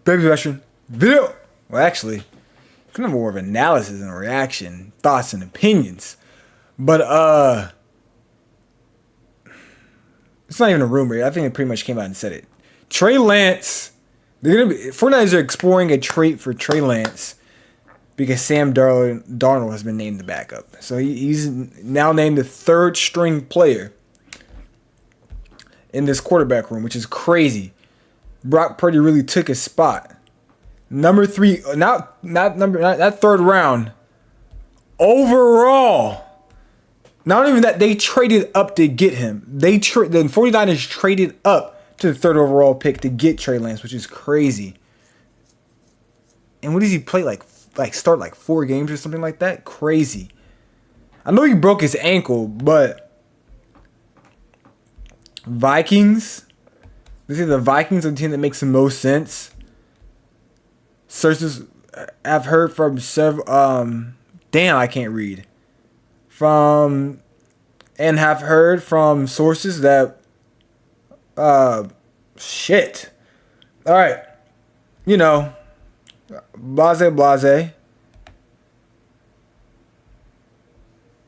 Baby veteran video. Well, actually, kind of more of analysis and reaction, thoughts and opinions. But it's not even a rumor. I think it pretty much came out and said it. Trey Lance, 49ers are exploring a trade for Trey Lance because Sam Darnold has been named the backup. So he's now named the third string player in this quarterback room, which is crazy. Brock Purdy really took his spot. Number 3, not third round. Overall, not even that, they traded up to get him. The 49ers traded up to the third overall pick to get Trey Lance, which is crazy. And what does he play, like start like 4 games or something like that? Crazy. I know he broke his ankle, but Vikings. This is the Vikings are the team that makes the most sense. Sources I've heard from several. I can't read. And have heard from sources that. Shit. All right. Blase.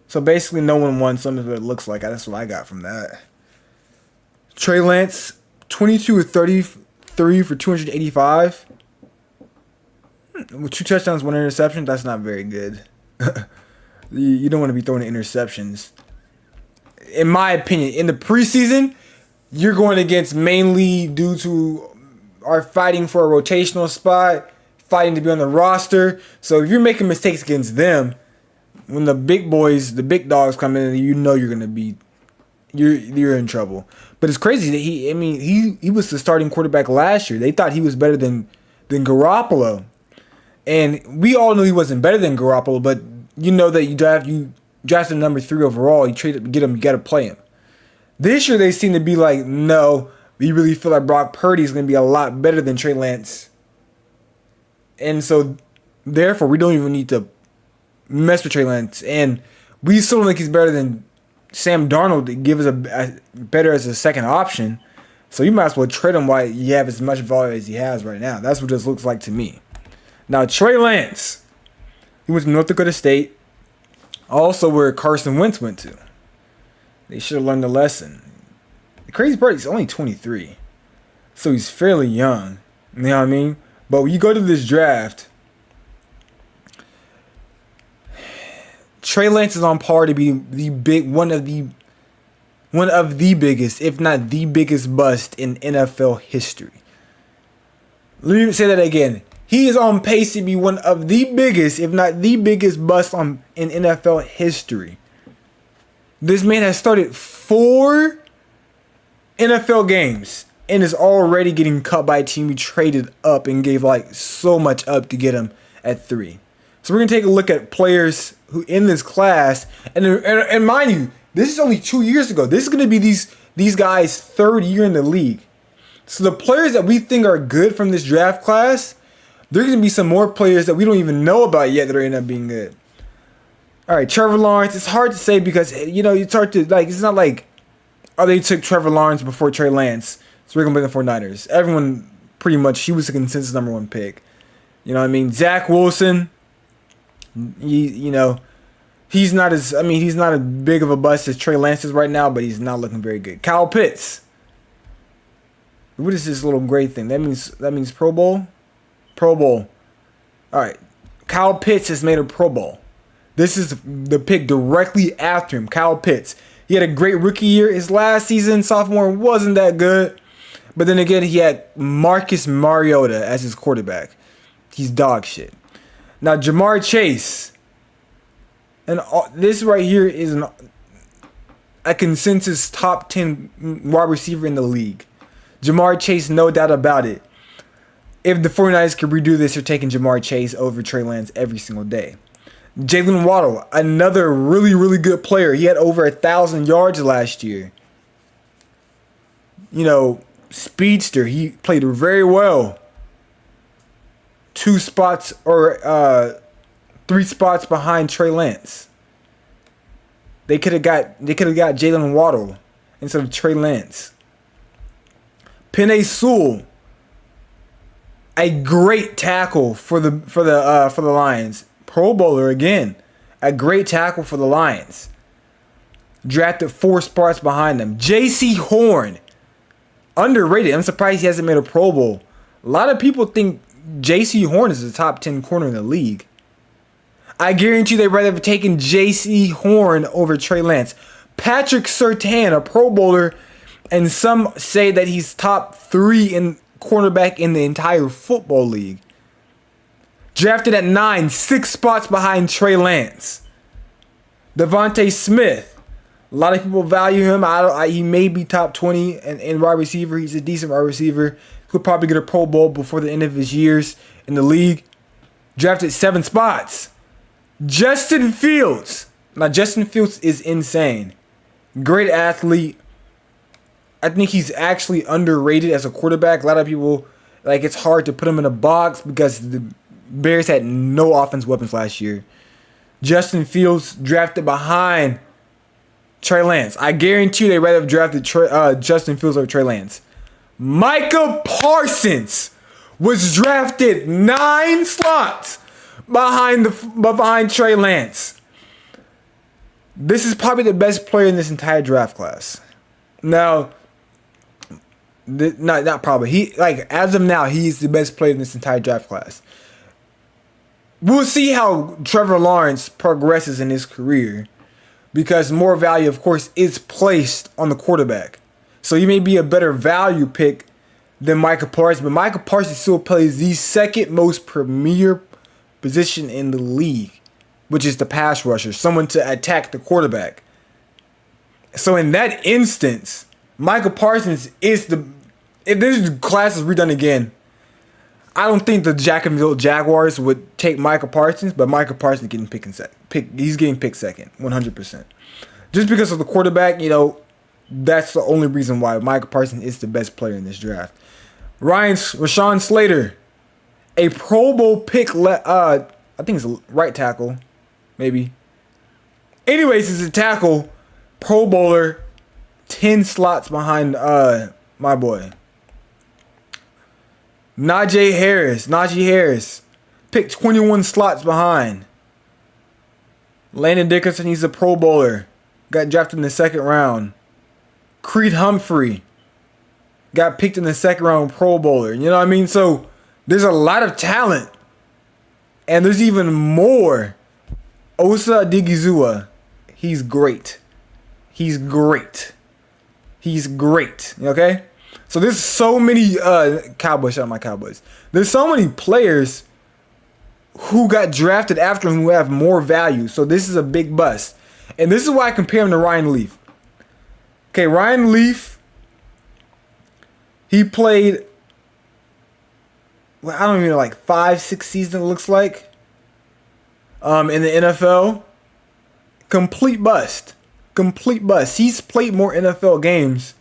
So basically, no one wants something that it looks like. That's what I got from that. Trey Lance, 22 or 33 for 285. With 2 touchdowns, 1 interception, that's not very good. You don't want to be throwing interceptions. In my opinion, in the preseason, you're going against mainly dudes who are fighting for a rotational spot, fighting to be on the roster. So if you're making mistakes against them, when the big boys, the big dogs come in, you know you're going to be, you're in trouble. But it's crazy that he was the starting quarterback last year. They thought he was better than Garoppolo. And we all knew he wasn't better than Garoppolo, but you know that you drafted number 3 overall, you get him, you got to play him. This year they seem to be like, no, we really feel like Brock Purdy is going to be a lot better than Trey Lance. And so, therefore, we don't even need to mess with Trey Lance. And we still don't think he's better than Sam Darnold to give us a better as a second option. So you might as well trade him while you have as much value as he has right now. That's what this looks like to me. Now, Trey Lance, he went to North Dakota State, also where Carson Wentz went to. They should have learned the lesson. The crazy part is he's only 23, so he's fairly young. You know what I mean? But when you go to this draft, Trey Lance is on par to be one of the biggest, if not the biggest bust in NFL history. Let me say that again. He is on pace to be one of the biggest, if not the biggest bust in NFL history. This man has started 4 NFL games and is already getting cut by a team who traded up and gave so much up to get him at 3. So we're going to take a look at players who in this class. And mind you, this is only 2 years ago. This is going to be these guys' 3rd year in the league. So the players that we think are good from this draft class, there's going to be some more players that we don't even know about yet that are going to end up being good. All right, Trevor Lawrence. It's hard to say because, it's hard to, it's not like, they took Trevor Lawrence before Trey Lance, so we're going to play the 49ers. Everyone, pretty much, he was the consensus number 1 pick. You know what I mean? Zach Wilson, he's not he's not as big of a bust as Trey Lance is right now, but he's not looking very good. Kyle Pitts. What is this little gray thing? That means Pro Bowl? Pro Bowl. All right. Kyle Pitts has made a Pro Bowl. This is the pick directly after him, Kyle Pitts. He had a great rookie year. His last season, sophomore, wasn't that good. But then again, he had Marcus Mariota as his quarterback. He's dog shit. Now, Jamar Chase. And this right here is a consensus top 10 wide receiver in the league. Jamar Chase, no doubt about it. If the 49ers could redo this, they're taking Jamar Chase over Trey Lance every single day. Jalen Waddle, another really, really good player. He had over 1,000 yards last year. Speedster. He played very well. 3 spots behind Trey Lance. They could have got Jalen Waddle instead of Trey Lance. Penei Sewell. A great tackle for the Lions. Pro Bowler again. A great tackle for the Lions. Drafted 4 spots behind them. J.C. Horn. Underrated. I'm surprised he hasn't made a Pro Bowl. A lot of people think J.C. Horn is the top 10 corner in the league. I guarantee they'd rather have taken J.C. Horn over Trey Lance. Patrick Surtain, a Pro Bowler, and some say that he's top 3 in cornerback in the entire football league. Drafted at 9, 6 spots behind Trey Lance. Devontae Smith. A lot of people value him. He may be top 20 in wide receiver. He's a decent wide receiver. He'll probably get a Pro Bowl before the end of his years in the league. Drafted 7 spots. Justin Fields. Now, Justin Fields is insane. Great athlete. I think he's actually underrated as a quarterback. A lot of people, it's hard to put him in a box because the Bears had no offensive weapons last year. Justin Fields drafted behind Trey Lance. I guarantee you they'd rather have drafted Justin Fields over Trey Lance. Micah Parsons was drafted 9 slots behind Trey Lance. This is probably the best player in this entire draft class. Now, not probably. As of now, he's the best player in this entire draft class. We'll see how Trevor Lawrence progresses in his career, because more value, of course, is placed on the quarterback. So he may be a better value pick than Micah Parsons, but Micah Parsons still plays the second most premier position in the league, which is the pass rusher, someone to attack the quarterback. So in that instance, Micah Parsons is if this class is redone again, I don't think the Jacksonville Jaguars would take Micah Parsons, but Micah Parsons getting he's getting picked second, 100%. Just because of the quarterback, that's the only reason why Micah Parsons is the best player in this draft. Rashawn Slater, a Pro Bowl pick. I think it's a right tackle, maybe. Anyways, it's a tackle, Pro Bowler, 10 slots behind my boy. Najee Harris, picked 21 slots behind. Landon Dickerson, he's a Pro Bowler, got drafted in the 2nd round. Creed Humphrey got picked in the 2nd round, Pro Bowler. You know what I mean? So there's a lot of talent. And there's even more. Osa Odigizua, he's great. Okay? So there's so many Cowboys. Shout out my Cowboys. There's so many players who got drafted after him who have more value. So this is a big bust. And this is why I compare him to Ryan Leaf. Okay, Ryan Leaf, he played, I don't even know, 5-6 seasons it looks like, in the NFL. Complete bust. He's played more NFL games.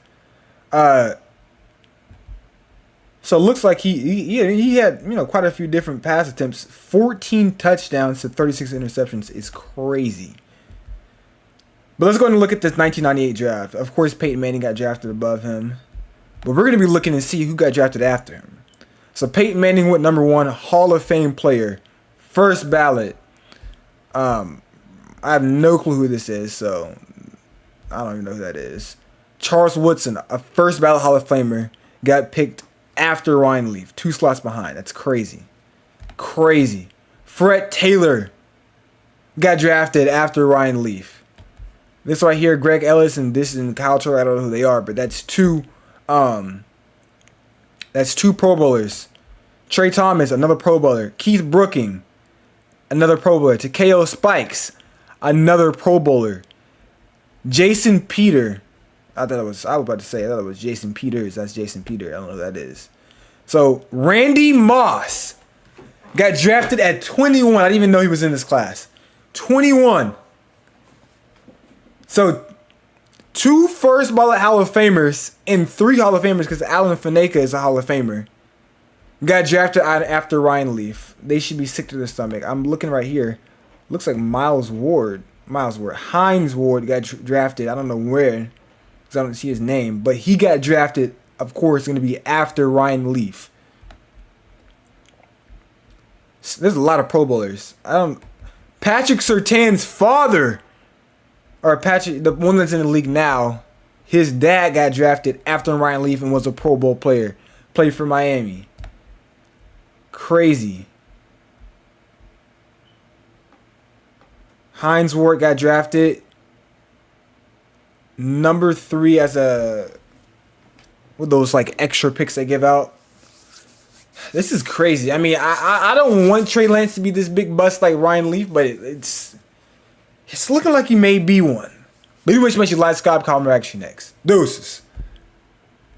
So it looks like he had quite a few different pass attempts. 14 touchdowns to 36 interceptions is crazy. But let's go ahead and look at this 1998 draft. Of course, Peyton Manning got drafted above him. But we're going to be looking to see who got drafted after him. So Peyton Manning went number 1, Hall of Fame player. First ballot. I have no clue who this is, so I don't even know who that is. Charles Woodson, a first ballot Hall of Famer, got picked after Ryan Leaf. 2 slots behind. That's crazy. Fred Taylor got drafted after Ryan Leaf. This right here, Greg Ellis, and this is in Kyle Turner. I don't know who they are, but that's two Pro Bowlers. Trey Thomas, another Pro Bowler. Keith Brooking, another Pro Bowler. Takeo Spikes, another Pro Bowler. Jason Peter. I was about to say, I thought it was Jason Peters. That's Jason Peter. I don't know who that is. So, Randy Moss got drafted at 21. I didn't even know he was in this class. 21. So, 2 first ballot Hall of Famers and 3 Hall of Famers, because Alan Faneka is a Hall of Famer, got drafted after Ryan Leaf. They should be sick to their stomach. I'm looking right here. Looks like Hines Ward got drafted. I don't know where, because I don't see his name. But he got drafted, of course, going to be after Ryan Leaf. There's a lot of Pro Bowlers. Patrick Surtain's father, or Patrick, the one that's in the league now, his dad got drafted after Ryan Leaf and was a Pro Bowl player. Played for Miami. Crazy. Hines Ward got drafted number 3 as with those like extra picks they give out. This is crazy. I mean, I don't want Trey Lance to be this big bust like Ryan Leaf, but it's looking like he may be one. But you wish much you like, subscribe, comment, reaction next. Deuces.